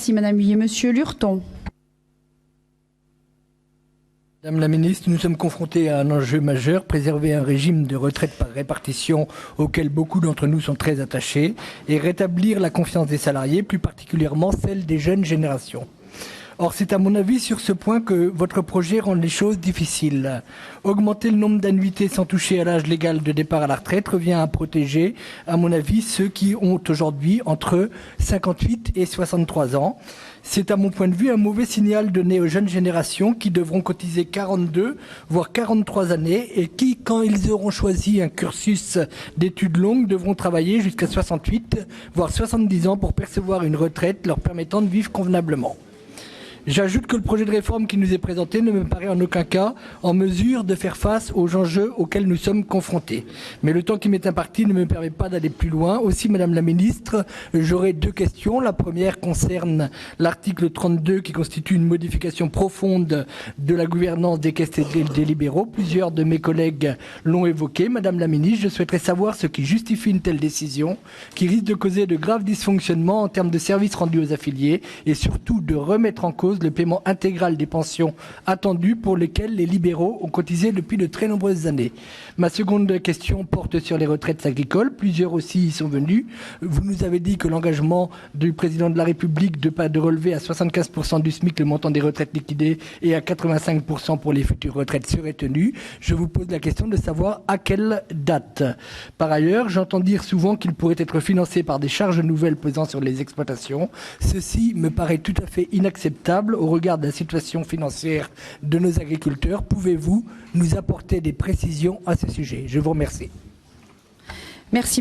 Merci Madame Huillet. Monsieur Lurton. Madame la ministre, nous sommes confrontés à un enjeu majeur, préserver un régime de retraite par répartition auquel beaucoup d'entre nous sont très attachés et rétablir la confiance des salariés, plus particulièrement celle des jeunes générations. Or, c'est à mon avis sur ce point que votre projet rend les choses difficiles. Augmenter le nombre d'annuités sans toucher à l'âge légal de départ à la retraite revient à protéger, à mon avis, ceux qui ont aujourd'hui entre 58 et 63 ans. C'est à mon point de vue un mauvais signal donné aux jeunes générations qui devront cotiser 42, voire 43 années et qui, quand ils auront choisi un cursus d'études longues, devront travailler jusqu'à 68, voire 70 ans pour percevoir une retraite leur permettant de vivre convenablement. J'ajoute que le projet de réforme qui nous est présenté ne me paraît en aucun cas en mesure de faire face aux enjeux auxquels nous sommes confrontés. Mais le temps qui m'est imparti ne me permet pas d'aller plus loin. Aussi, Madame la Ministre, j'aurai deux questions. La première concerne l'article 32 qui constitue une modification profonde de la gouvernance des caisses des libéraux. Plusieurs de mes collègues l'ont évoqué. Madame la Ministre, je souhaiterais savoir ce qui justifie une telle décision qui risque de causer de graves dysfonctionnements en termes de services rendus aux affiliés et surtout de remettre en cause le paiement intégral des pensions attendues pour lesquelles les libéraux ont cotisé depuis de très nombreuses années. Ma seconde question porte sur les retraites agricoles. Plusieurs aussi y sont venus. Vous nous avez dit que l'engagement du président de la République de relever à 75% du SMIC le montant des retraites liquidées et à 85% pour les futures retraites serait tenu. Je vous pose la question de savoir à quelle date. Par ailleurs, j'entends dire souvent qu'il pourrait être financé par des charges nouvelles pesant sur les exploitations. Ceci me paraît tout à fait inacceptable au regard de la situation financière de nos agriculteurs. Pouvez-vous nous apporter des précisions à ce sujet? Je vous remercie. Merci.